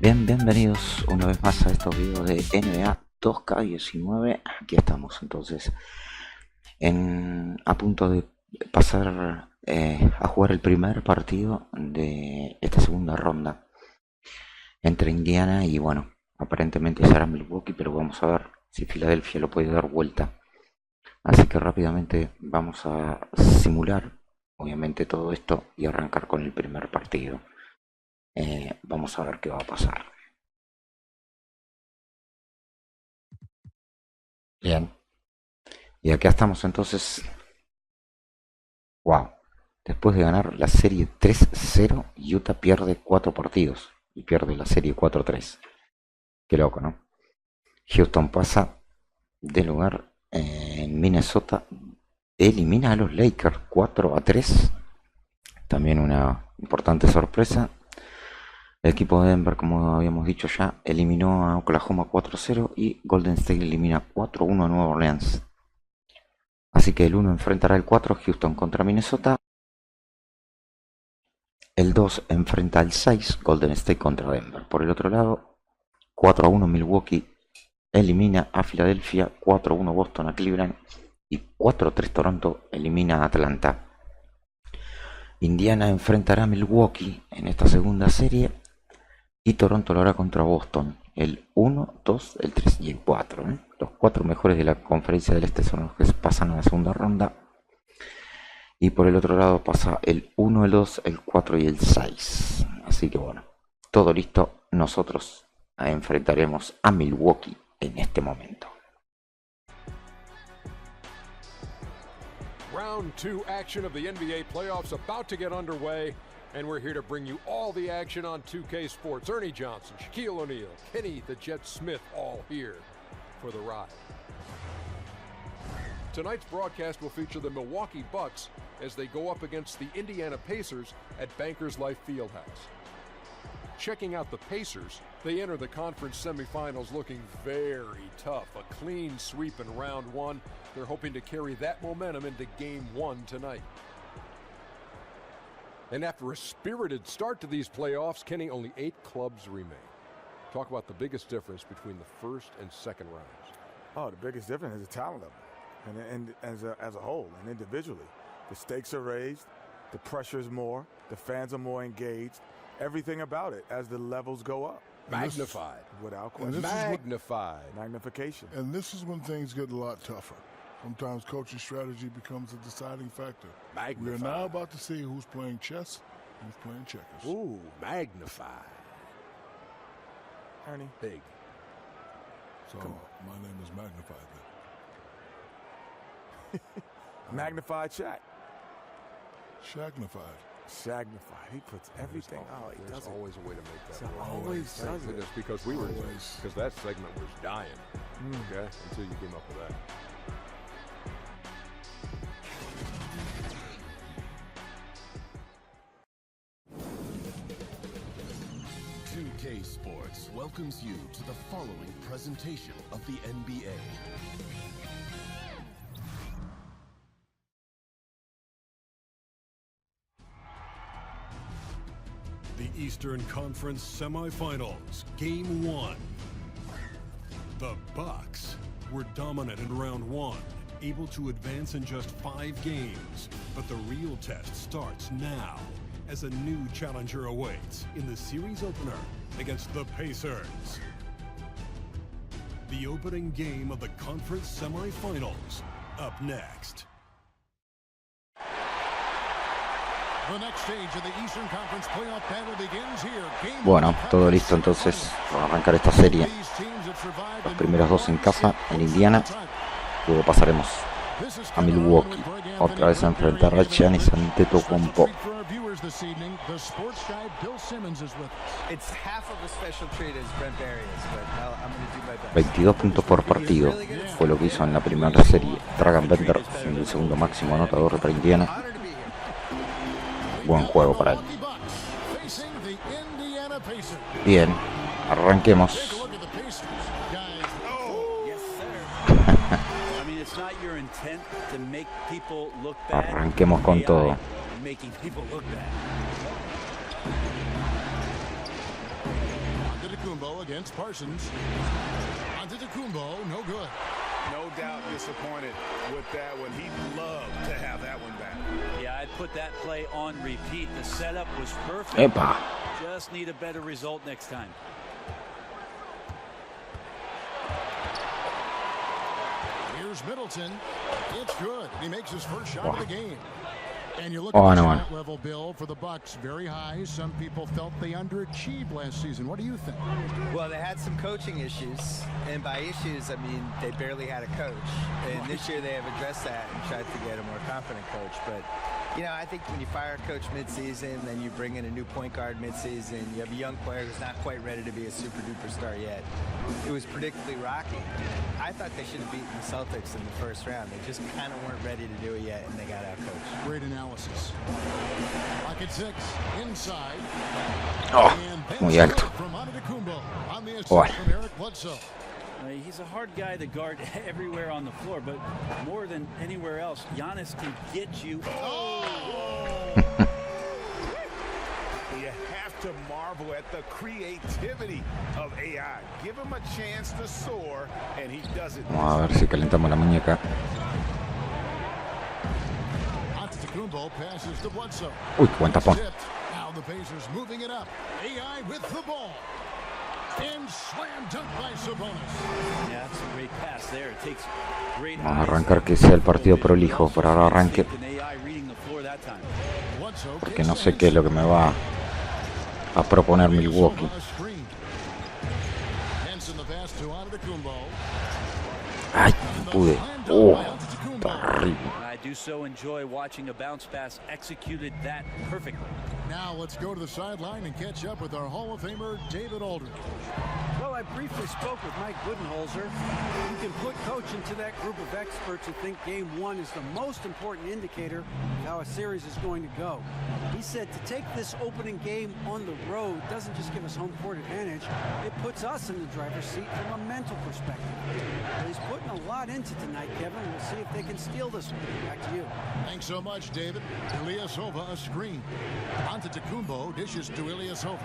Bienvenidos una vez más a estos videos de NBA 2K19. Aquí estamos entonces a punto de pasar a jugar el primer partido de esta segunda ronda entre Indiana y, bueno, aparentemente será Milwaukee, pero vamos a ver si Filadelfia lo puede dar vuelta. Así que rápidamente vamos a simular obviamente todo esto y arrancar con el primer partido. Vamos a ver qué va a pasar. Bien. Y acá estamos entonces. Wow. Después de ganar la serie 3-0, Utah pierde 4 partidos y pierde la serie 4-3. Qué loco, ¿no? Houston pasa de lugar en Minnesota. Elimina a los Lakers 4-3. También una importante sorpresa. El equipo de Denver, como habíamos dicho ya, eliminó a Oklahoma 4-0 y Golden State elimina 4-1 a Nueva Orleans. Así que el 1 enfrentará el 4, Houston contra Minnesota. El 2 enfrenta al 6, Golden State contra Denver. Por el otro lado, 4-1 Milwaukee elimina a Filadelfia, 4-1 Boston a Cleveland y 4-3 Toronto elimina a Atlanta. Indiana enfrentará a Milwaukee en esta segunda serie y Toronto lo hará contra Boston. El 1, 2, el 3 y el 4. Los 4 mejores de la conferencia del este son los que pasan a la segunda ronda. Y por el otro lado pasa el 1, el 2, el 4 y el 6. Así que bueno, todo listo. Nosotros enfrentaremos a Milwaukee en este momento. Round 2 action of the NBA playoffs about to get underway, and we're here to bring you all the action on 2K Sports. Ernie Johnson, Shaquille O'Neal, Kenny the Jet Smith, all here for the ride. Tonight's broadcast will feature the Milwaukee Bucks as they go up against the Indiana Pacers at Bankers Life Fieldhouse. Checking out the Pacers, they enter the conference semifinals looking very tough. A clean sweep in round 1. They're hoping to carry that momentum into game 1 tonight. And after a spirited start to these playoffs, Kenny, only 8 clubs remain. Talk about the biggest difference between the first and second rounds. Oh, the biggest difference is the talent level, and as a whole and individually. The stakes are raised, the pressure is more, the fans are more engaged. Everything about it as the levels go up. Magnified. Without question. Magnified. Magnification. And this is when things get a lot tougher. Sometimes coaching strategy becomes a deciding factor. Magnified. We're now about to see who's playing chess and who's playing checkers. Ooh, magnified. Ernie. Big. So my name is Magnified then. Magnified Shaq. Shagnified. Shagnified. He puts everything out. There's always a way to make that So work. always Thank does it. goodness, because that segment was dying. Okay, until you came up with that. K Sports welcomes you to the following presentation of the NBA. The Eastern Conference Semifinals, Game 1. The Bucks were dominant in round 1, able to advance in just 5 games. But the real test starts now, as a new challenger awaits in the series opener against the Pacers. The opening game of the conference semifinals, up next. Bueno, todo listo entonces para arrancar esta serie. Los primeros 2 en casa, en Indiana. Luego pasaremos a Milwaukee. Otra vez a enfrentar a Giannis Antetokounmpo. 22 puntos por partido fue lo que hizo en la primera serie Dragan Bender, siendo el segundo máximo anotador para Indiana. Buen juego para él. Bien, arranquemos. Arranquemos con todo. Antetokounmpo against Parsons. Antetokounmpo, no good. No doubt disappointed with that one. He'd love to have that one back. Yeah, I'd put that play on repeat. The setup was perfect. Epa. Just need a better result next time. Here's Middleton. It's good. He makes his first shot of the game. And you look Oh, at the no, shot level, Bill, for the Bucks, very high. Some people felt they underachieved last season. What do you think? Well, they had some coaching issues, and by issues, I mean they barely had a coach. And this year they have addressed that and tried to get a more confident coach. But, you know, I think when you fire a coach midseason, then you bring in a new point guard midseason, you have a young player who's not quite ready to be a super-duper star yet. It was predictably rocky. I thought they should have beaten the Celtics in the first round. They just kind of weren't ready to do it yet, and they got out-coached. Great analysis. Pocket 6, inside. Oh, muy alto. From Antetokounmpo on the assist Oh. from Eric Bledsoe. He's a hard guy to guard everywhere on the floor, but more than anywhere else, Giannis can get you. You have to marvel at the creativity of AI. Give him a chance to soar, and he does it. Vamos a ver si calentamos la muñeca. Antetokounmpo passes to Bledsoe. Uy, qué buen tapón. Tipped. Now the Pacers moving it up. AI with the ball. And slam dunk by Sabonis. Yeah, that's a great pass there. It takes great Vamos a arrancar que sea el partido prolijo, pero ahora arranque Bledsoe porque no sé qué es lo que me va a proponer Milwaukee. Henson the pass to Antetokounmpo. Ay, no pude. Oh, terrible. I do so enjoy watching a bounce pass executed that perfectly. Now let's go to the sideline and catch up with our Hall of Famer, David Aldridge. Well, I briefly spoke with Mike Budenholzer. You can put coach into that group of experts who think game one is the most important indicator of how a series is going to go. He said to take this opening game on the road doesn't just give us home court advantage, it puts us in the driver's seat from a mental perspective. Well, he's putting a lot into tonight, Kevin. We'll see if they can steal this one. Back to you. Thanks so much, David. Ilyasova a screen. Antetokounmpo dishes to Ilyasova.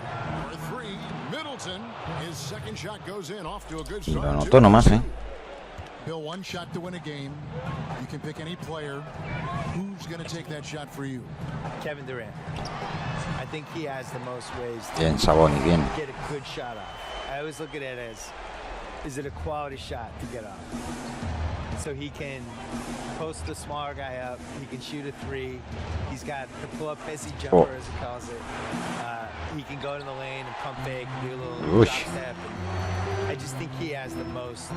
For three, Middleton. His second shot goes in, off to a good Y lo start. anotó nomás, Bill, one shot to win a game. You can pick any player. Who's going to take that shot for you? Kevin Durant. I think he has the most ways to Bien, Sabonis, bien. get a good shot off. I always look at it as, is it a quality shot to get off? So he can post the smaller guy up. He can shoot a three. He's got the pull-up busy jumper, as he calls it. He can go to the lane and pump fake, do a little drop step. I just think he has the most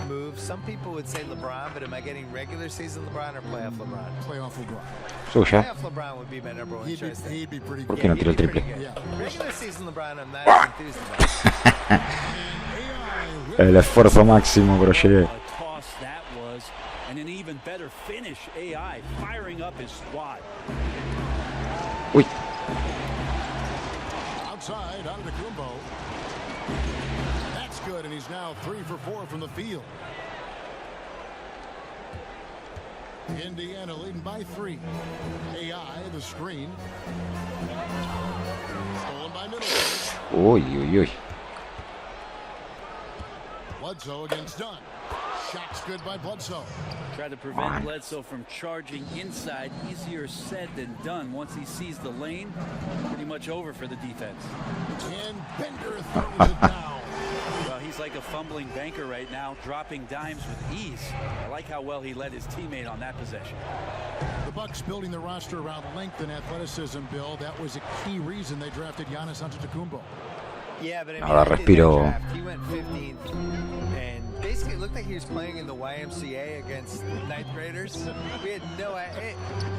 moves. Some people would say LeBron, but am I getting regular season LeBron or playoff LeBron? Playoff LeBron. Suya. Playoff LeBron would be my number one choice. He'd be pretty ¿Por good. qué no tira el triple? Yeah. Regular season LeBron, I'm not as enthused about. El esfuerzo máximo, pero llegué. A toss that was, and an even better finish. AI firing up his squad. Uy, Outside, Antetokounmpo. That's good, and he's now 3 for 4 from the field. Indiana leading by 3. AI, the screen. Stolen by Middleton. uy, uy, uy. Bledsoe against Dunn. Shot's good by Bledsoe. Tried to prevent Bledsoe from charging inside. Easier said than done. Once he sees the lane, pretty much over for the defense. And Bender throws it down. Well, he's like a fumbling banker right now, dropping dimes with ease. I like how well he led his teammate on that possession. The Bucks building the roster around length and athleticism, Bill. That was a key reason they drafted Giannis Antetokounmpo. Yeah, but I mean, Ahora I did that respiro. draft. He went 15th, and basically it looked like he was playing in the YMCA against ninth graders. We had no idea.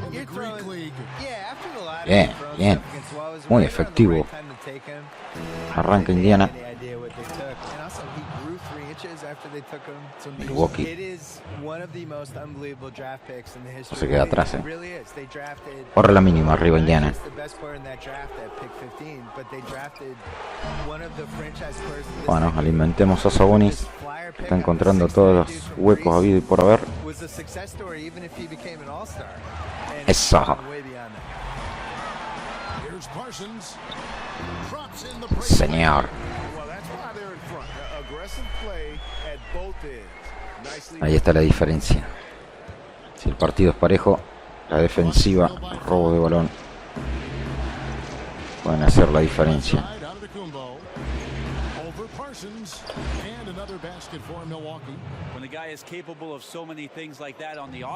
In the Greek League. Yeah, after the lottery, Bien, throwing bien. stuff against Wallace, Muy right around the efectivo. right time to take him. I don't Arranca think they Indiana. had any idea what they took. And also, he grew 3 inches after they took him. So Milwaukee. it is one of the most unbelievable draft picks in the history. No se queda of the atrás, league. It really is. They drafted. Corre la mínima arriba Indiana. Not just the best player in that draft at pick 15, but they drafted one of the franchise players. in this Bueno, league. alimentemos a Sabonis. This flyer Está pickup, encontrando 6'3" todos los dude from huecos Greece, habido y por haber. was a success story even if he became an all-star. And Eso. he's gone way beyond that. Here's Parsons. Drops in the break. Señor. Well, that's Ahí está la diferencia. Si el partido es parejo, la defensiva, robo de balón, pueden hacer la diferencia.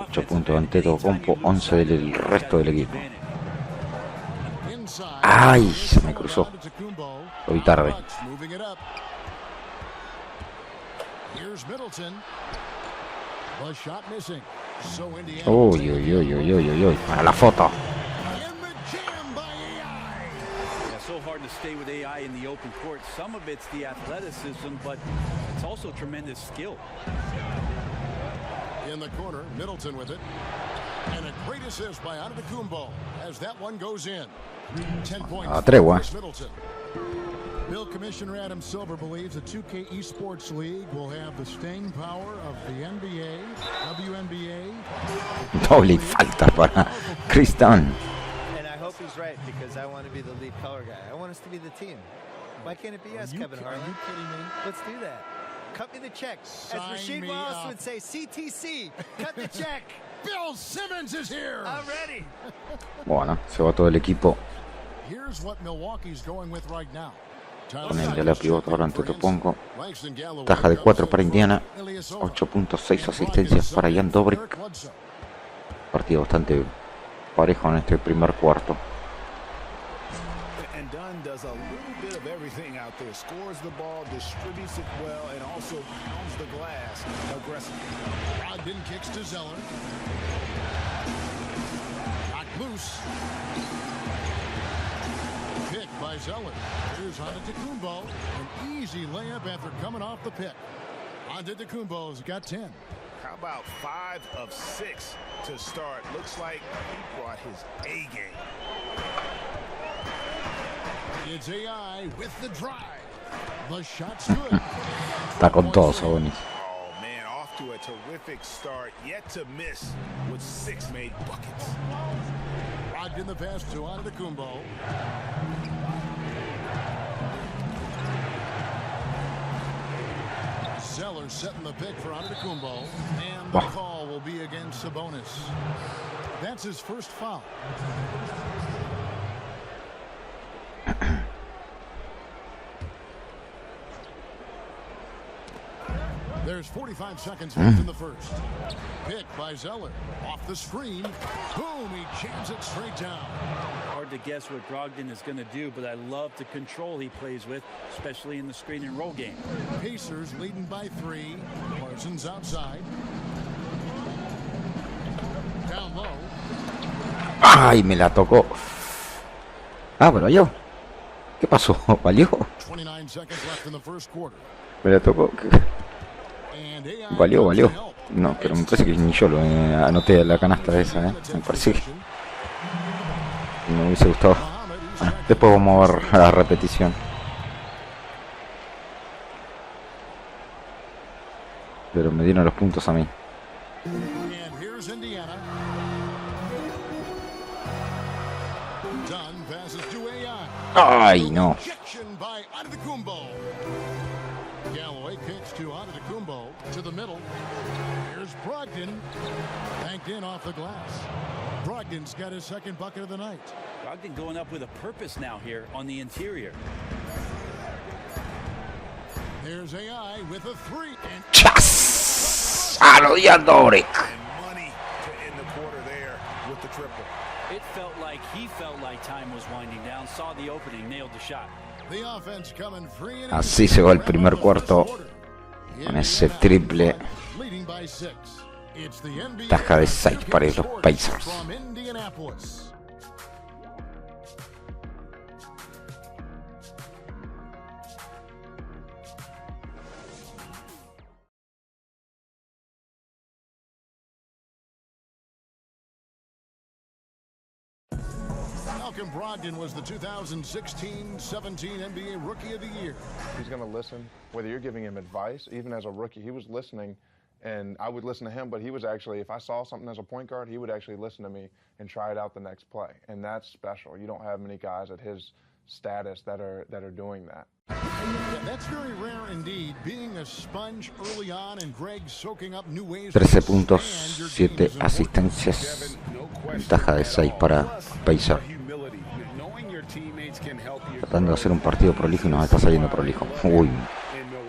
8 puntos ante Tocompo, 11 del resto del equipo. ¡Ay! Se me cruzó. Lo vi tarde. Uy, uy, uy, uy, uy, uy. Para la foto. So hard to stay with AI in the open court. Some of it's the athleticism, but it's also tremendous skill. In the corner, Middleton with it. And a great assist by Antetokounmpo as that one goes in. 10 points for Middleton. Bill Commissioner Adam Silver believes the 2K Esports League will have the staying power of the NBA, WNBA. Doble falta para Chris Dunn. I hope he's right because I want to be the lead color guy. I want us to be the team. Why can't it be us, Kevin Harlan? Are you kidding me? Let's do that. Cut me the check. As Rasheed Wallace would say, CTC. Cut the check. Bill Simmons is here. I'm ready. Bueno, se va todo el equipo. Here's what Milwaukee's going with right now. Con el de la pivota ahora ante Topongo. Taja de 4 para Indiana. 8.6 asistencias para Jan Dobrik. Partido bastante parejo en este primer cuarto. And Dunn does a little bit of everything out there. Scores the ball, distributes it well, and also pounds the glass aggressively. Brogdon kicks to Zeller. Knocked loose. Pick by Zeller. Here's Antetokounmpo. An easy layup after coming off the pick. Antetokounmpo's got 10. How about 5 of 6 to start? Looks like he brought his A game. It's AI with the drive. The shot's good. Está con todo, Sabonis. Oh, man, off to a terrific start. Yet to miss with 6 made buckets. Brogdon the pass to Antetokounmpo. Zeller setting the pick for Antetokounmpo, and the call will be against Sabonis. That's his first foul. There's 45 seconds left in the first. Pick by Zeller. Off the screen. Boom, he jams it straight down. Hard to guess what Brogdon is going to do, but I love the control he plays with, especially in the screen and roll game. Pacers leading by 3. Parsons outside. Down low. ¡Ay, me la tocó! Ah, pero yo. ¿Qué pasó? ¿Valió? 29 seconds left in the first quarter. Me la tocó. Valió, valió. No, pero me parece que ni yo lo anoté la canasta de esa, Me parece que me hubiese gustado. Después vamos a ver la repetición. Pero me dieron los puntos a mí. ¡Ay, no! To the middle. Here's Brogdon. Banked in off the glass. Brogdon's got his second bucket of the night. Brogdon going up with a purpose now here on the interior. There's AI with a 3. ¡Chas! ¡A lo Jan Dobrik! And money to end the quarter there with the triple. It felt like time was winding down. Saw the opening, nailed the shot. The offense coming free and Así se va el primer cuarto. Con ese triple. Taja de 6 para los Pacers. Malcolm Brogdon was the 2016-17 NBA Rookie of the Year. He's going to listen, whether you're giving him advice, even as a rookie, he was listening, and I would listen to him, but he was actually, if I saw something as a point guard, he would actually listen to me and try it out the next play, and that's special. You don't have many guys at his status that are doing that. 13 puntos, 7 asistencias, ventaja de 6 para Pacers. Tratando de hacer un partido prolijo y nos está saliendo prolijo. Uy,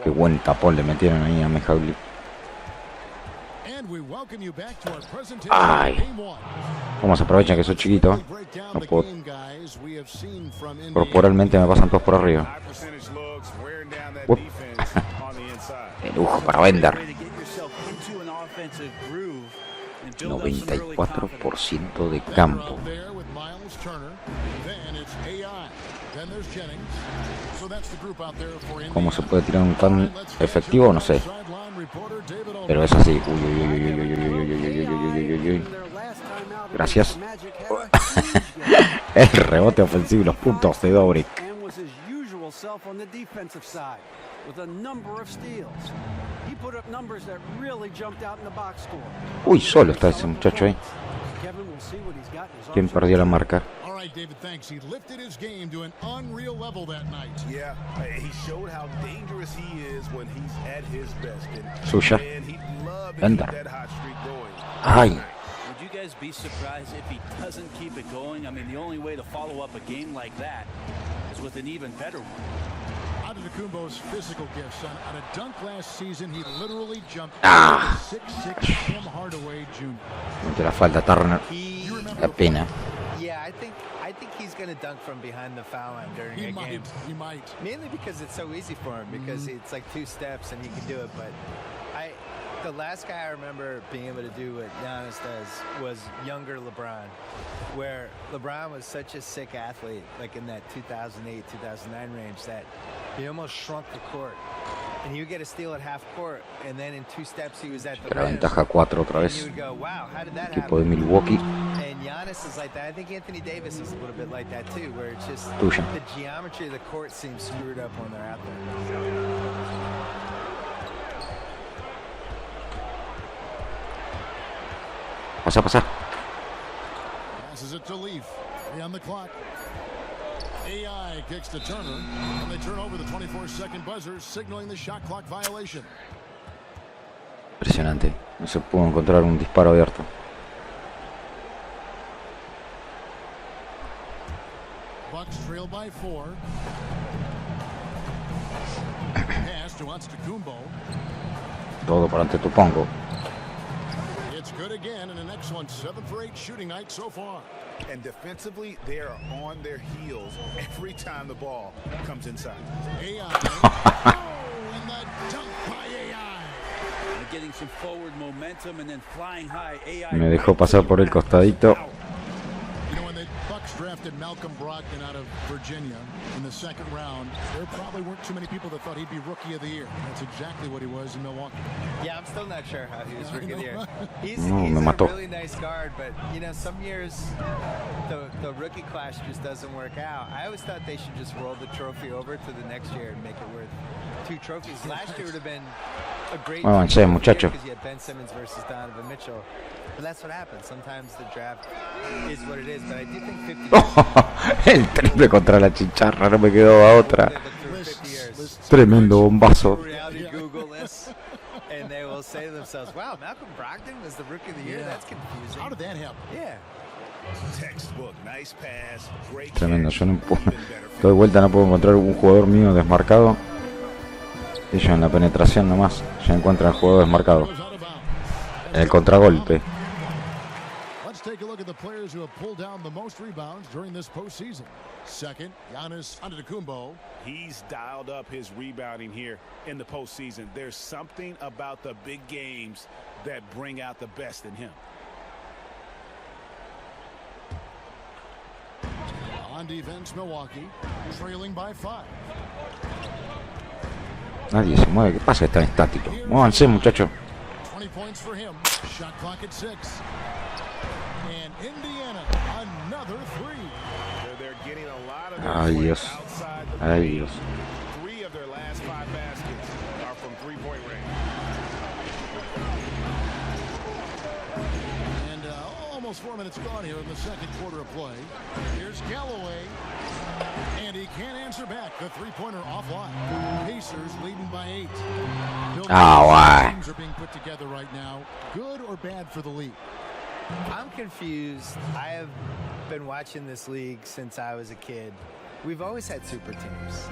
qué buen tapón le metieron ahí a Mejauli. Ay, cómo se aprovechan que soy chiquito. No puedo. Corporalmente me pasan todos por arriba. De lujo para vender. 94% de campo. ¿Cómo se puede tirar un tan efectivo? No sé. Pero es así. Uy, uy, uy, uy, uy, uy, uy, uy, uy, uy, uy. Gracias. El rebote ofensivo y los puntos de Dobrik. Uy, solo está ese muchacho ahí. ¿Quién perdió la marca? Suya. Enter. Ay. Would you guys be surprised if he doesn't keep it going? I mean, the only way to follow up a game like that is with an even better one. Antetokounmpo's physical gifts on a dunk last season, he literally jumped 6'6" Tim Hardaway Jr. Mete la falta, Turner. La pena. Yeah, I think he's going to dunk from behind the foul line during a game. He might. Mainly because it's so easy for him, because it's like 2 steps and he can do it. But the last guy I remember being able to do what Giannis does was younger LeBron, where LeBron was such a sick athlete, like in that 2008, 2009 range, that he almost shrunk the court. And he would get a steal at half court, and then in 2 steps he was at the rim. Ventaja 4 otra vez. Equipo de Milwaukee. And Giannis is like that. I think Anthony Davis is a little bit like that too, where it's just Tuya. the geometry of the court seems screwed up when they're out there. Pasa, pasa. Passes it to Leaf. On the clock. AI kicks to Turner, and they turn over the 24-second buzzer, signaling the shot clock violation. Impresionante. No se pudo encontrar un disparo abierto. Bucks trail by 4. Pass to Antetokounmpo. Todo para Antetokounmpo. It's good again, and an excellent 7 for 8 shooting night so far. And defensively, they are on their heels every time the ball comes inside. AI. And the dunk by AI. Getting some forward momentum and then flying high. AI. Me dejó pasar por el costadito. You know, when the Bucks drafted Malcolm Brogdon out of Virginia in the 2nd round, there probably weren't too many people that thought he'd be Rookie of the Year. That's exactly what he was in Milwaukee. Yeah, I'm still not sure how he was Rookie of the Year. He's me a mató. really nice guard, but you know, some years the rookie class just doesn't work out. I always thought they should just roll the trophy over to the next year and make it worth 2 trophies. Last year would have been a great Avancé, muchacho. because you had Ben Simmons versus Donovan Mitchell. But that's what happens. Sometimes the draft is what it is. But I do think 50 El triple contra la chicharra, no me quedó a otra. Tremendo bombazo. And they will say to themselves, wow, Malcolm Brogdon was the Rookie of the Year? Yeah. That's confusing. How did that happen? Yeah. Textbook, nice pass, great Tremendo, catch. yo no puedo. Doy vuelta, no puedo encontrar un jugador mío desmarcado. Ellos en la penetración nomás ya encuentran el jugador desmarcado. En el contragolpe. Let's take a look at the players who have pulled down the most rebounds during this postseason. Second, Giannis Antetokounmpo. He's dialed up his rebounding here in the postseason. There's something about the big games that bring out the best in him. On defense, Milwaukee, trailing by 5. Nadie se mueve, ¿qué pasa? Están estáticos. Muévanse, muchachos. 20 points for him. Shot clock at 6. And Indiana, another 3. They're getting a lot of Ay, Dios. Ay, Dios. 3 of their last 5 baskets are from three-point range. And almost 4 minutes gone here in the 2nd quarter of play. Here's Galloway. And he can't answer back. The three-pointer offline. Pacers leading by 8. Teams are being put together right now. Good or bad for the league? I'm confused. I have been watching this league since I was a kid. We've always had super teams.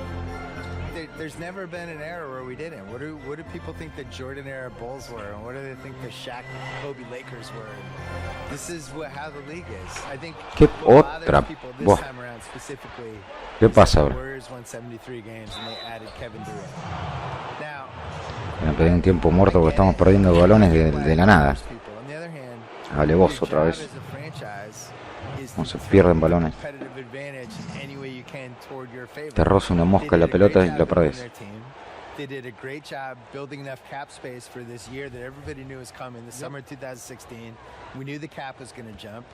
There's never been an era where we didn't. What do people think the Jordan era Bulls were, and what do they think the Shaq, Kobe Lakers were? This is how the league is. I think people this time around specifically. ¿Qué pasa The ahora? Warriors won 73 games and they added Kevin Durant. Now, Me pedí un tiempo muerto porque estamos perdiendo balones de la nada. on the other hand, Hable vos otra vez. as a franchise is No to se defend pierden balones. competitive advantage in any way you can toward your favor. Te roza una mosca en la pelota y la perdés. They did a great job building enough cap space for this year that everybody knew was coming. The summer of 2016, we knew the cap was going to jump,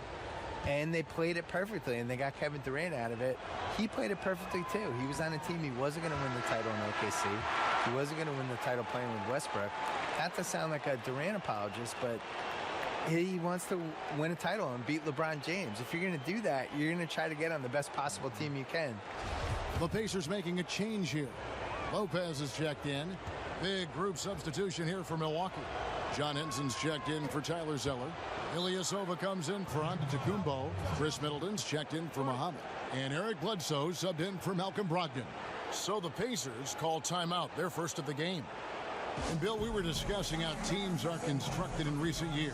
and they played it perfectly, and they got Kevin Durant out of it. He played it perfectly, too. He was on a team. He wasn't going to win the title in OKC. He wasn't going to win the title playing with Westbrook. Not to sound like a Durant apologist, but he wants to win a title and beat LeBron James. If you're going to do that, you're going to try to get on the best possible team you can. The Pacers making a change here. Lopez is checked in. Big group substitution here for Milwaukee. John Henson's checked in for Tyler Zeller. Ilyasova comes in for Antetokounmpo. Chris Middleton's checked in for Muhammad. And Eric Bledsoe subbed in for Malcolm Brogdon. So the Pacers call timeout, their first of the game. And Bill, we were discussing how teams are constructed in recent years.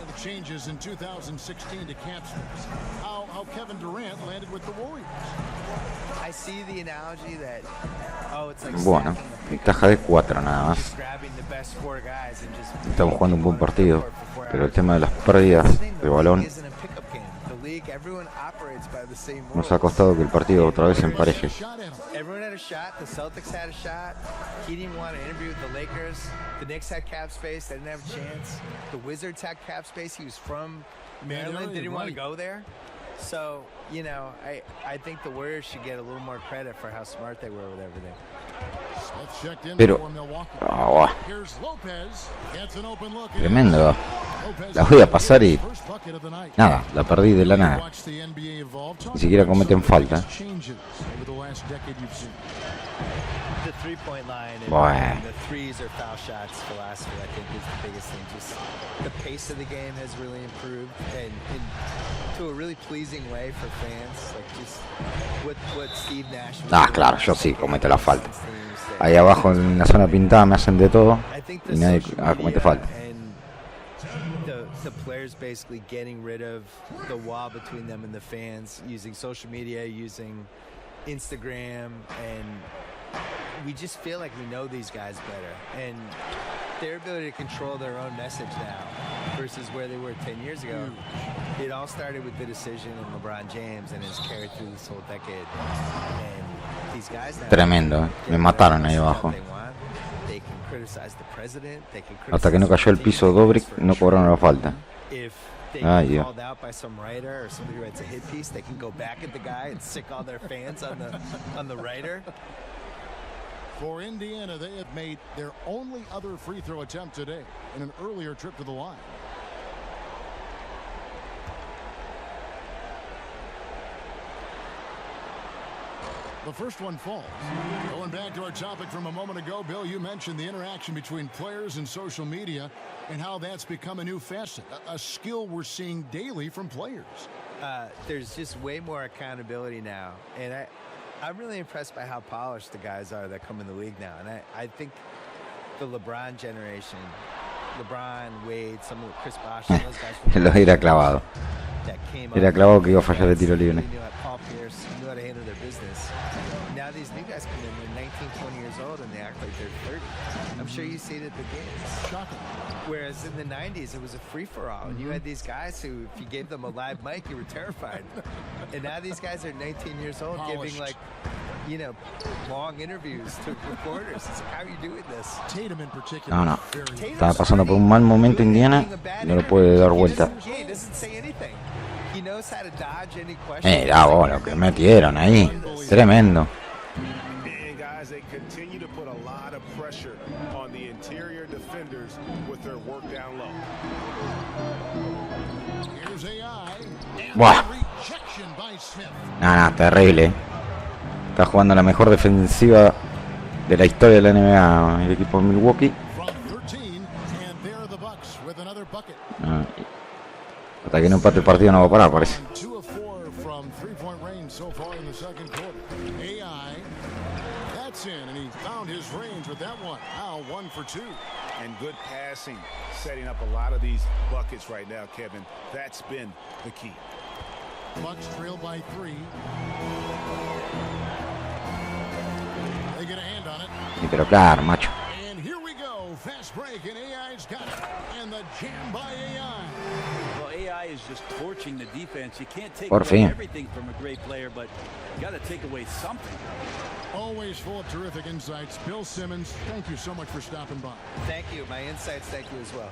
The changes in 2016 to cap space. How Kevin Durant landed with the Warriors. I see the analogy that, it's like Bueno, ventaja de 4 nada más. grabbing the best 4 guys and just Estamos jugando un buen partido, pero el tema de las pérdidas de balón isn't a pickup game. The league, everyone operates by the same rules. nos ha costado que el partido otra vez se empareje. Everyone had a shot. The Celtics had a shot. He didn't want to interview with the Lakers. The Knicks had cap space. They didn't have a chance. The Wizards had cap space. He was from Maryland. Didn't want to go there. So, I think the Warriors should get a little more credit for how smart they were with everything. Pero, tremendo. La voy a pasar y nada, la perdí de la nada. Ni siquiera cometen falta. The three-point line Bueno. and the threes or foul shots philosophy, I think, is the biggest thing. Just the pace of the game has really improved, and to a really pleasing way for fans. Like just what Steve Nash. Claro, yo sí cometo la falta. Ahí abajo en la zona pintada me hacen de todo y nadie comete falta. The players basically getting rid of the wall between them and the fans, using social media, using Instagram, and we just feel like we know these guys better, and their ability to control their own message now versus where they were 10 years ago. It all started with the decision in LeBron James and has carried through this whole decade. And these guys now Tremendo, me mataron ahí abajo. Hasta que no cayó el piso Dobrik no cobraron la falta. Ay, Dios. Called out by some writer or somebody who writes a hit piece, they can go back at the guy and sick all their fans on the writer. For Indiana, they have made their only other free throw attempt today in an earlier trip to the line. The first one falls. Going back to our topic from a moment ago, Bill, you mentioned the interaction between players and social media and how that's become a new facet, a skill we're seeing daily from players. There's just way more accountability now, and I'm really impressed by how polished the guys are that come in the league now. And I think the LeBron generation, LeBron, Wade, some of the Chris Bosh, some of those guys. Lo era clavado. Era clavado que iba a fallar el tiro libre. Paul Pierce knew how to handle their business. Now these new guys come in, they're 19, 20 years old, and they act like they're 30. I'm sure you see it at the games. Shocking. Whereas in the 90s, it was a free-for-all. And you had these guys who, if you gave them a live mic, you were terrified. And now these guys are 19 years old giving, like, long interviews to reporters. It's like, how are you doing this? Tatum in particular. No. Estaba pasando por un mal momento Indiana y no lo puede dar vuelta. He doesn't say anything. He knows how to dodge any questions. Mira vos lo que metieron ahí. Tremendo. And guys, they continue to put a lot of pressure on the interior defenders with their work down low. Here's AI. Buah. Rejection by Smith. No, terrible. Está jugando la mejor defensiva de la historia de la NBA el equipo de Milwaukee. Hasta que no empate el partido no va a parar, parece. And good passing, setting up a lot of these buckets right now, Kevin. That's been the key. Bucks trail by 3. They get a hand on it. Sí, pero claro, macho. And here we go. Fast break, and AI's got it. And the jam by AI. Well, AI is just torching the defense. You can't take Por away fin. everything from a great player, but you got to take away something. Always full of terrific insights. Bill Simmons, thank you so much for stopping by. Thank you. My insights, thank you as well.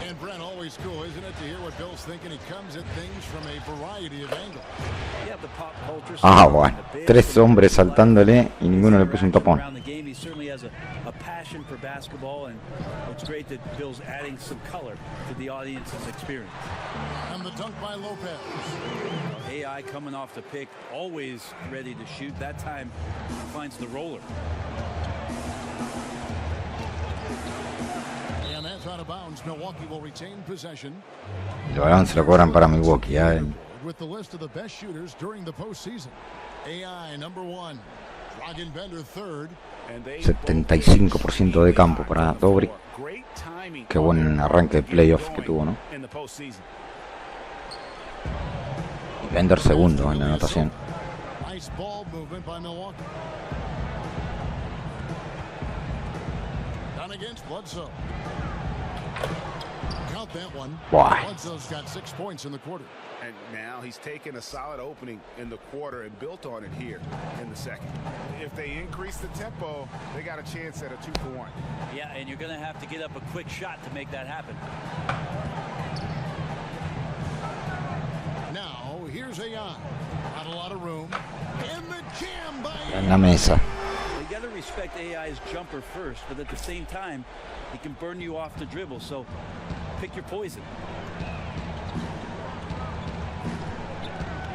And Brent, always cool, isn't it, to hear what Bill's thinking? He comes at things from a variety of angles. Yeah, the pop culture. Ah, bueno. 3 hombres saltándole y ninguno le puso un tapón. Around the game, he certainly has a passion for basketball, and it's great that Bill's adding some color to the audience's experience. And the dunk by Lopez. AI coming off the pick, always ready to shoot. That time he finds the roller. And that's out of bounds. Milwaukee will retain possession. El balón se lo cobran para Milwaukee. With the list of the best shooters during the postseason. AI number 1. Dragan Bender third. 75% de campo para Dobrik. Qué buen arranque de playoff que tuvo, ¿no? Y Bender segundo en la anotación. Nice ball movement by Milwaukee. Down against Bledsoe. Count that one. Buah. Bledsoe's got 6 points in the quarter. And now he's taken a solid opening in the quarter and built on it here in the second. If they increase the tempo, they got a chance at a 2-for-1. Yeah, and you're going to have to get up a quick shot to make that happen. Now, here's AI. Not a lot of room. And the jam by En la mesa. You got to respect AI's jumper first, but at the same time, he can burn you off the dribble, so pick your poison.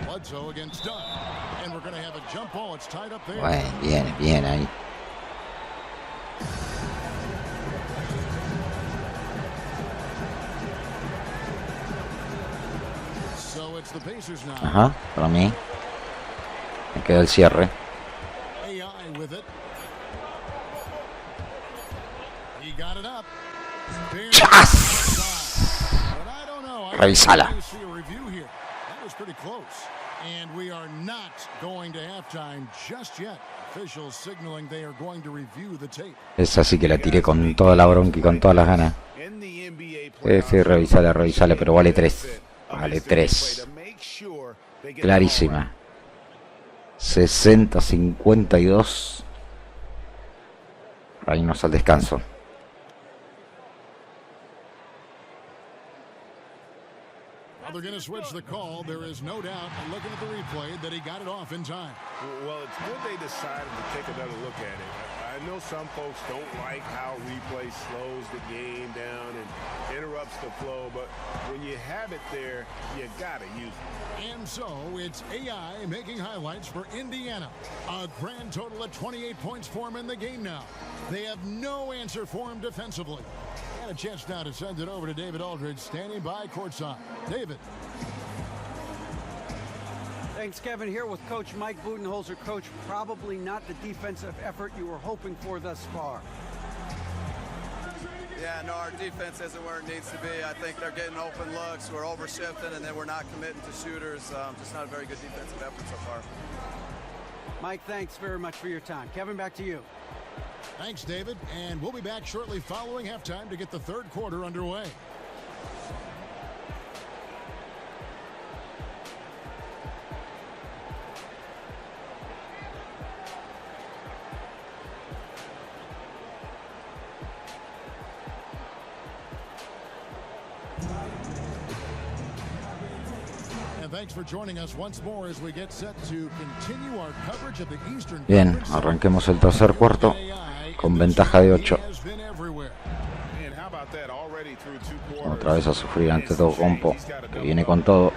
Bledsoe against Dunn. And we're going to have a jump ball. It's tied up there. Bueno, bien ahí. So it's the Pacers now. Ajá, para mí. Me queda el cierre. AI with it. He got it up. ¡Chas! Revisala. That was pretty close. And we are not going to halftime just yet. Officials signaling they are going to review the tape. Esa sí que la tiré con toda la bronca y con todas las ganas. Sí, revisale, pero vale 3. Vale 3. Clarísima. 60-52. Ahí nos al descanso. They're going to switch the call. There is no doubt, looking at the replay, that he got it off in time. Well, it's good they decided to take another look at it. I know some folks don't like how replay slows the game down and interrupts the flow, but when you have it there, you got to use it. And so it's AI making highlights for Indiana. A grand total of 28 points for him in the game now. They have no answer for him defensively. And a chance now to send it over to David Aldridge, standing by courtside. David. Thanks, Kevin. Here with Coach Mike Budenholzer. Coach, probably not the defensive effort you were hoping for thus far. Yeah, no, our defense isn't where it needs to be. I think they're getting open looks. We're overshifting, and then we're not committing to shooters. Just not a very good defensive effort so far. Mike, thanks very much for your time. Kevin, back to you. Thanks, David. And we'll be back shortly following halftime to get the third quarter underway. Bien, arranquemos el tercer cuarto con ventaja de 8. Otra vez a sufrir ante todo Compo, que viene con todo.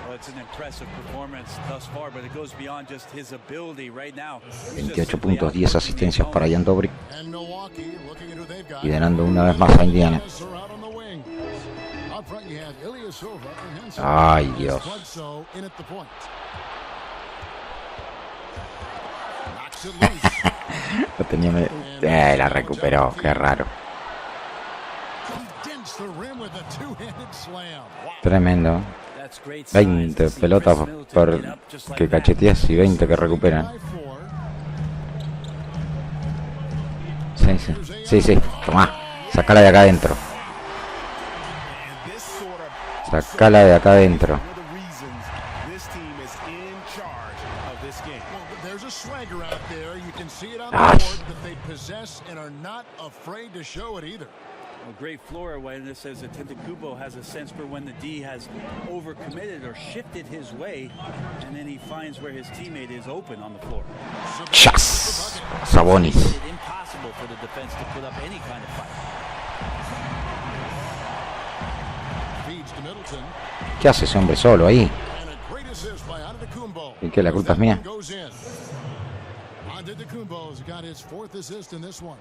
28 puntos, 10 asistencias para Jan Dobrik, liderando una vez más a Indiana. Ay, Dios. Lo tenía la recuperó, qué raro. Tremendo. 20 pelotas que cacheteas y 20 que recuperan. Sí, tomá, sacala de acá adentro. Sacala de acá adentro. Ay. A great floor awareness says that Antetokounmpo has a sense for when the D has overcommitted or shifted his way, and then he finds where his teammate is open on the floor. Chas. Sabonis. It's impossible for the defense to put up any kind of fight. ¿Qué hace ese hombre solo ahí? ¿Y qué, la culpa es mía? Antetokounmpo's got his 4th assist in this one.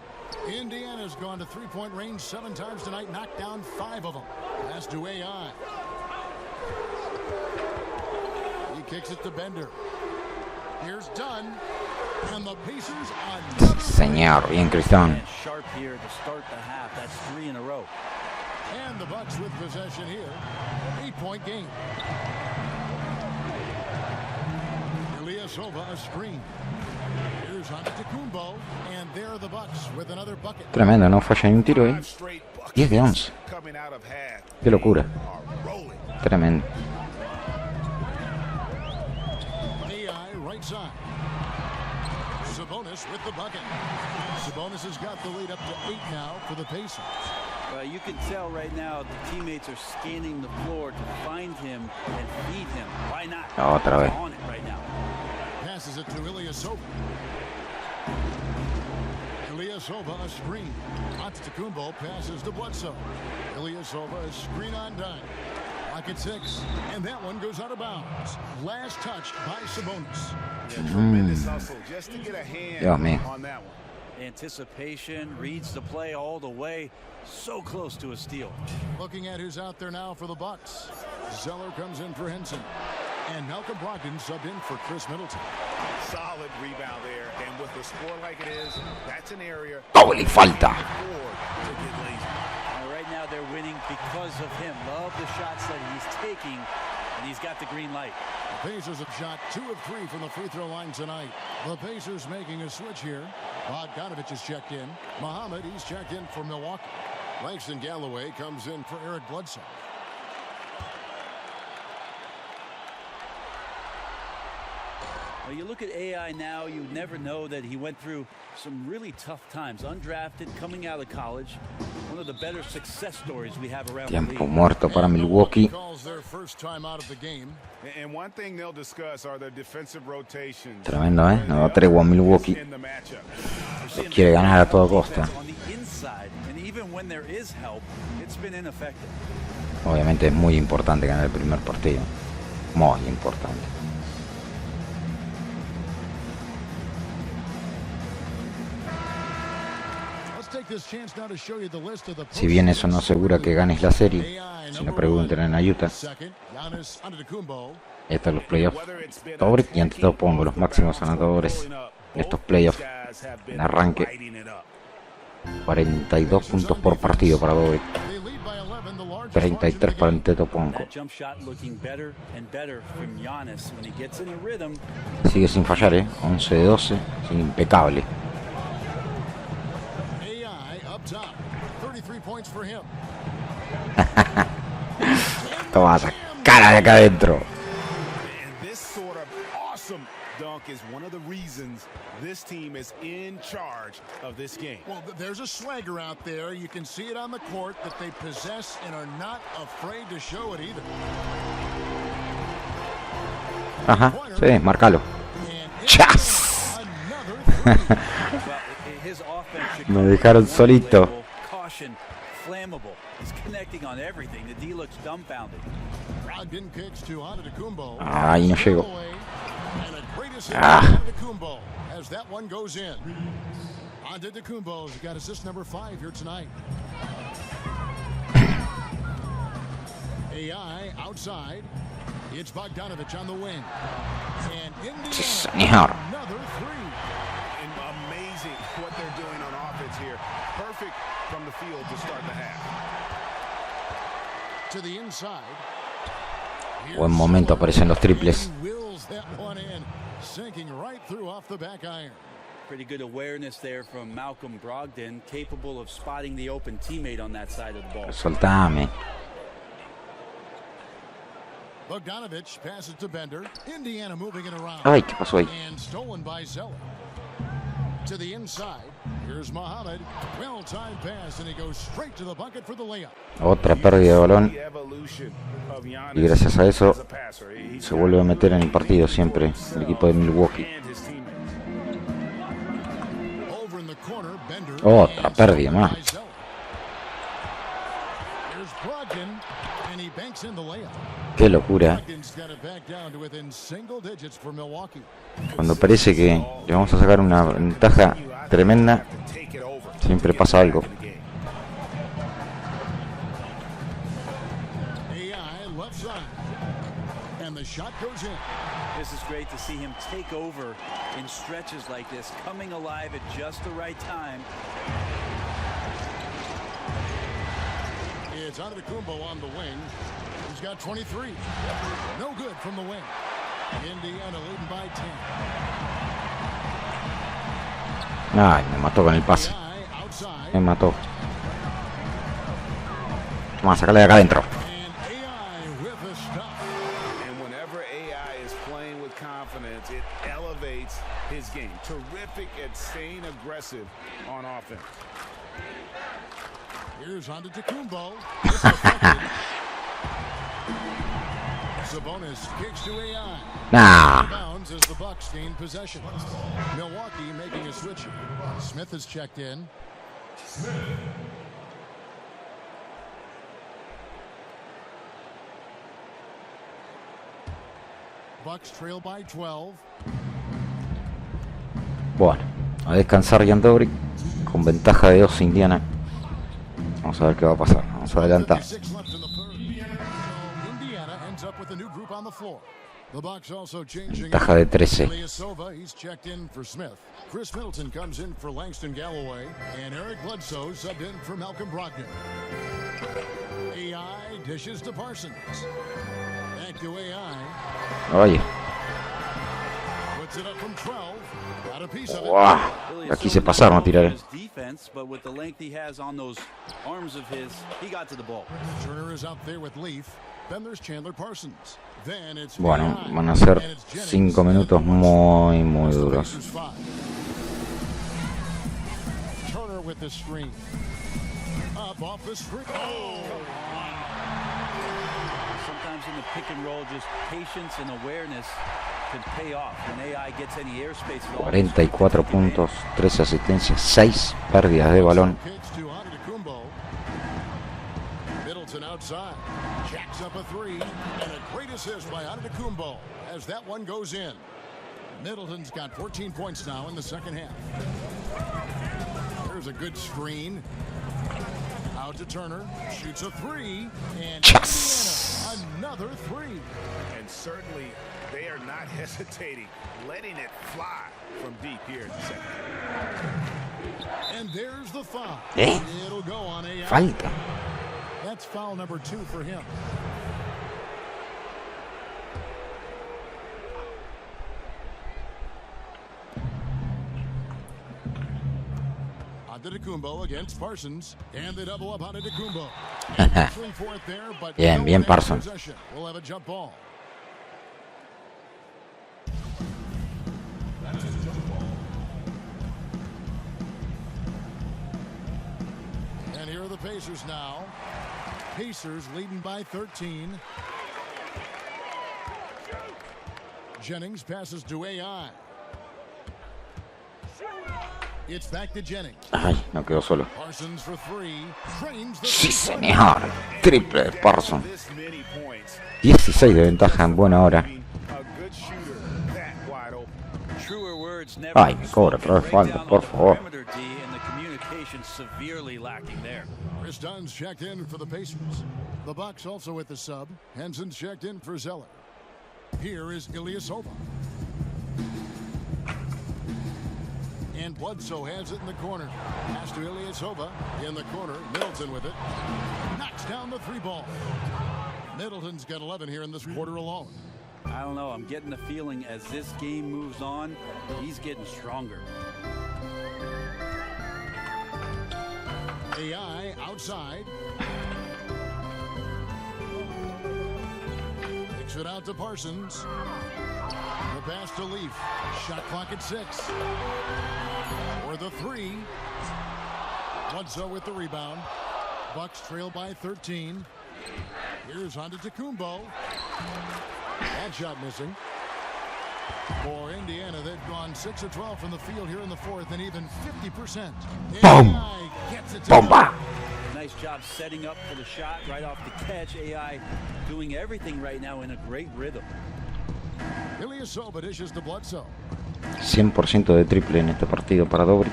Indiana's gone to three-point range 7 times tonight, knocked down 5 of them. Pass to AI. He kicks it to Bender. Here's Dunn. And the Pacers on. Señor, bien Cristón. Sharp here to start the half. That's 3 in a row. And the Bucks with possession here. 8-point game. Ilyasova a screen. Here's Antetokounmpo, and there are the Bucks with another bucket. Tremendo, no falla ni un tiro, 10 de 11. Qué locura. Tremendo. AI right side. Sabonis with the bucket. Sabonis has got the lead up to 8 now for the Pacers. You can tell right now the teammates are scanning the floor to find him and feed him. Why not? Otra vez. On it right now. Passes it to Ilyasova. Ilyasova a screen. Antetokounmpo passes to Bledsoe. Ilyasova a screen on Dunn. Pocket 6, and that one goes out of bounds. Last touch by Sabonis. Tremendous hustle just to get a hand on that one. Anticipation, reads the play all the way. So close to a steal. Looking at who's out there now for the Bucks. Zeller comes in for Henson. And Malcolm Brogdon subbed in for Chris Middleton. Solid rebound there. And with the score like it is, that's an area. Doble falta. Right now they're winning because of him. Love the shots that he's taking. And he's got the green light. The Pacers have shot 2 of 3 from the free throw line tonight. The Pacers making a switch here. Bogdanovich is checked in. Muhammad, he's checked in for Milwaukee. Langston Galloway comes in for Eric Bledsoe. Well, you look at AI now, you never know that he went through some really tough times. Undrafted, coming out of college. One of the better success stories we have around the league. Tiempo muerto para Milwaukee. Tremendo, no da tregua a Milwaukee. Lo quiere ganar a toda costa. Obviamente es muy importante ganar el primer partido. Muy importante. Si bien eso no asegura que ganes la serie, si no pregunten en Utah, estos son los playoffs. Dobrik y Antetokounmpo, los máximos anotadores de estos playoffs en arranque. 42 puntos por partido para Dobrik, 33 para Antetokounmpo. Sigue sin fallar, 11 de 12, impecable. Toma esa cara de acá adentro. Dunk is one of the reasons this team is in charge of this game. Well, there's a swagger out there. You can see it on the court that they possess and are not afraid to show it either. Ajá, sí, márcalo. ¡Chas! Me dejaron solito. He's connecting on everything. The D looks dumbfounded. Brogdon kicks to Antetokounmpo. Ay, no llego. And a great assist Ah. by Antetokounmpo as that one goes in. Antetokounmpo's got assist number 5 here tonight. AI outside. It's Bogdanovich on the wing. And Indiana, another 3. And amazing what they're doing on offense here. Perfect from the field to start the half. To the inside. Buen momento aparecen los triples. Wills that one in, sinking right through off the back iron. Pretty good awareness there from Malcolm Brogdon, capable of spotting the open teammate on that side of the ball. Soltame. Bogdanovich passes to Bender. Indiana moving it around. Ay, ¿qué pasó ahí? And stolen by Zeller. To the inside. Here's Mohamed. Well-timed pass, and he goes straight to the bucket for the layup. Otra pérdida de balón. Y gracias a eso se vuelve a meter en el partido siempre el equipo de Milwaukee. Over in the corner, Bender. Otra pérdida más. Here's Brogdon, and he banks in the layup. Qué locura. Brogdon's got it back down to within single digits for Milwaukee. Cuando parece que le vamos a sacar una ventaja tremenda, siempre pasa algo. AI left side. And the shot goes in. This is great to see him take over in stretches like this, coming alive at just the right time. It's Antetokounmpo on the wing. He's got 23. No good from the wing. Indiana leading by 10. Ay, me mató con el pase. Me mató. Vamos a sacarle de acá adentro. And whenever AI is playing with confidence, it elevates his game. Terrific at staying aggressive on offense. Here's Antetokounmpo. Sabonis kicks to AI. Nah. Bounds as the Bucks gain possession. Milwaukee making a switch. Smith is checked in. Bucks trail by 12. Bueno, a descansar Jan Dobrik con ventaja de 2 Indiana. Vamos a ver qué va a pasar. Vamos a adelantar. Ventaja de 13. He's checked in for Smith. Chris Middleton comes in for Langston Galloway, and Eric Bledsoe subbed in for Malcolm Brogdon. AI dishes to Parsons. Back to AI. Oye. Puts it up from 12. Got a piece of it. Wow. Aquí se pasaron a tirar. Defense, but with the length he has on those arms of his, he got to the ball. Turner is out there with Leaf. Then there's Chandler Parsons. Then it's Bueno, van a ser 5 minutos muy, muy duros. Turner with the screen. Up off the screen. Oh! Sometimes in the pick and roll, just patience and awareness can pay off. When AI gets any airspace at all. 44 puntos, 13 asistencias, 6 pérdidas de balón. Middleton outside. Jacks up a 3. And a great assist by Antetokounmpo as that one goes in. Middleton's got 14 points now in the second half. There's a good screen. Out to Turner. Shoots a 3. And Yes. Indiana, another 3. And certainly they are not hesitating, letting it fly from deep here in the second. And there's the foul. It'll go on AI. Falta. That's foul number 2 for him. Antetokounmpo against Parsons, and they double up Antetokounmpo. Bien, bien Parsons. We'll have a jump ball. And here are the Pacers now. Pacers leading by 13. Jennings passes to AI. Ay, no quedó solo. Sí, señor. Triple de Parsons. 16 de ventaja en buena hora. Ay, me cobra otra vez falta, por favor. Chris Dunn's checked in for the Pacers. The Bucks also with the sub. Henson's checked in for Zeller. Here is Ilyasova. And Bledsoe has it in the corner. Pass to Ilyasova in the corner. Middleton with it. Knocks down the three ball. Middleton's got 11 here in this quarter alone. I don't know. I'm getting the feeling as this game moves on, he's getting stronger. AI outside. Kicks it out to Parsons. The pass to Leaf. Shot clock at 6. For the three. Bledsoe with the rebound. Bucks trail by 13. Here's Antetokounmpo. That shot missing. For Indiana, they've gone 6 of 12 from the field here in the fourth, and even 50%. Boom! Bomba! Nice job setting up for the shot right off the catch. AI doing everything right now in a great rhythm. Ilyasova dishes to Bledsoe. 100% de triple en este partido para Dobry.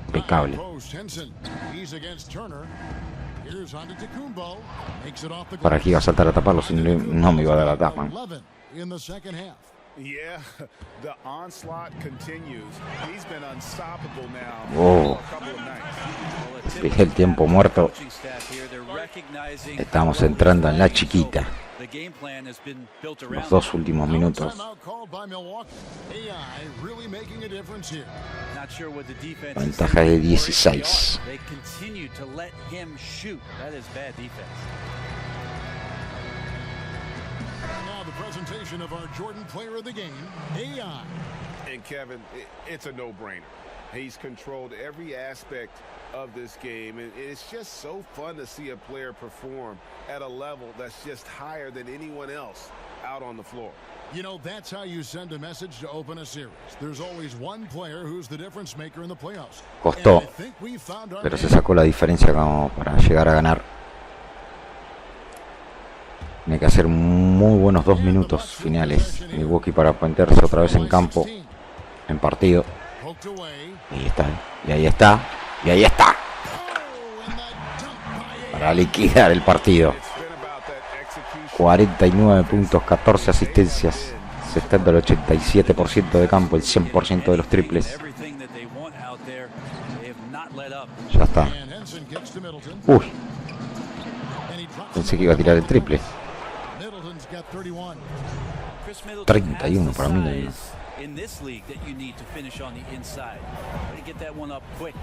Impecable. Para aquí iba a saltar a taparlo, si no me iba a dar la tapa. Oh. Dejé el tiempo muerto. Estamos entrando en la chiquita. Los 2 últimos minutos. Ventaja de 16. Now the presentation of our Jordan Player of the Game, AI. And Kevin, it's a no-brainer. He's controlled every aspect of this game, and it's just so fun to see a player perform at a level that's just higher than anyone else out on the floor. You know, that's how you send a message to open a series. There's always one player who's the difference maker in the playoffs. Costó, pero se sacó la diferencia como para llegar a ganar. Tiene que hacer muy buenos 2 minutos finales. Milwaukee para ponerse otra vez en campo, en partido. Ahí está, y ahí está, y ahí está. Para liquidar el partido. 49 puntos, 14 asistencias. Se está en el 87% de campo, el 100% de los triples. Ya está. Uy. Pensé que iba a tirar el triple. 31 para mí. In this league that you need to finish on the inside. Try to get that one up quick.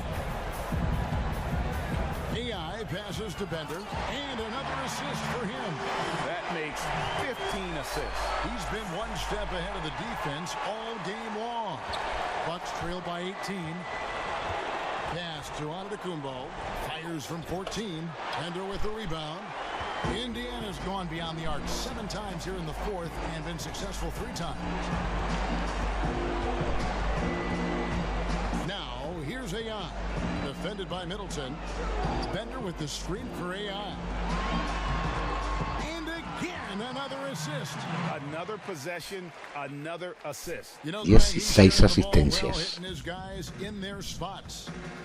AI passes to Bender, and another assist for him. That makes 15 assists. He's been one step ahead of the defense all game long. Bucks trail by 18. Pass to Antetokounmpo. Fires from 14. Bender with the rebound. Indiana's gone beyond the arc 7 times here in the fourth and been successful 3 times. Now, here's AI. Defended by Middleton. Bender with the screen for AI. And again, another assist. Another possession, another assist. 16 asistencias.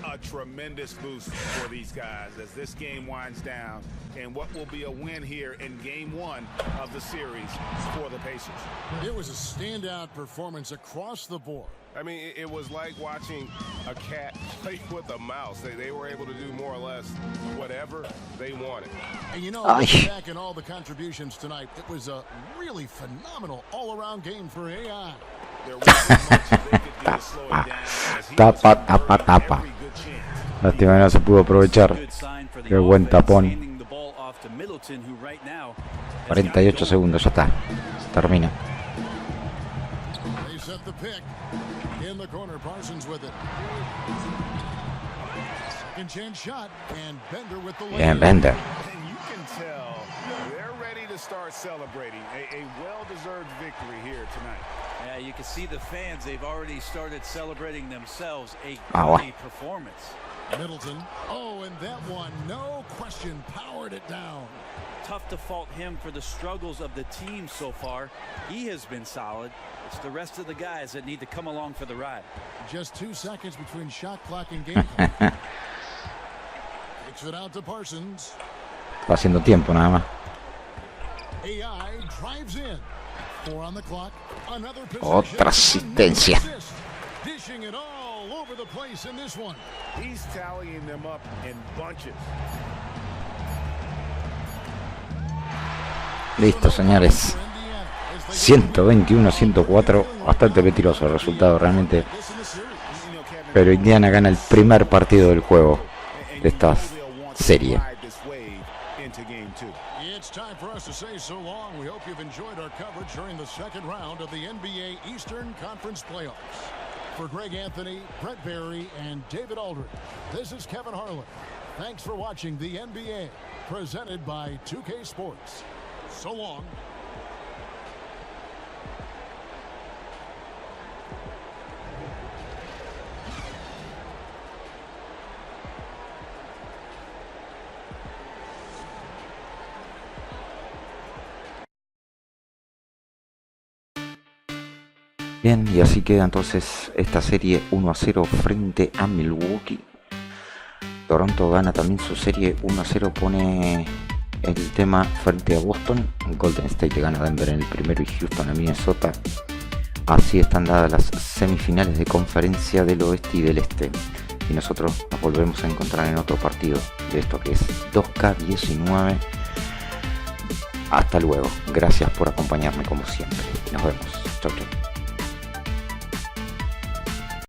A tremendous boost for these guys as this game winds down and what will be a win here in game 1 of the series for the Pacers. It was a standout performance across the board. I mean, it was like watching a cat play with a mouse. They were able to do more or less whatever they wanted. And you know, back in all the contributions tonight, it was a really phenomenal all-around game for AI. Tapa. Lástima que no se pudo aprovechar. Qué buen tapón. 48 segundos, ya está. Termina. In the corner, Parsons with it. Second chance shot, and Bender with the Bien, Bender. And you can tell they're ready to start celebrating a well-deserved victory here tonight. Yeah, you can see the fans, they've already started celebrating themselves a bueno. performance. Middleton. Oh, and that one, no question, powered it down. Tough to fault him for the struggles of the team so far. He has been solid. It's the rest of the guys that need to come along for the ride. Just 2 seconds between shot clock and game clock. Takes it out to Parsons. Está haciendo tiempo nada más. AI drives in. 4 on the clock. Another Otra asistencia. Dishing it all over the place in this one. He's tallying them up in bunches. Listo, señores. 121-104. Bastante mentiroso el resultado realmente. Pero Indiana gana el primer partido del juego de esta serie. It's time for us to say so long. We hope you've enjoyed our coverage during the second round of the NBA Eastern Conference Playoffs. For Greg Anthony, Brett Berry, and David Aldridge, this is Kevin Harlan. Thanks for watching the NBA, presented by 2K Sports. So long. Bien, y así queda entonces esta serie 1-0 frente a Milwaukee. Toronto gana también su serie 1-0, pone el tema frente a Boston. Golden State gana a Denver en el primero y Houston a Minnesota. Así están dadas las semifinales de conferencia del oeste y del este. Y nosotros nos volvemos a encontrar en otro partido de esto que es 2K19. Hasta luego. Gracias por acompañarme como siempre. Nos vemos. Chau, chau.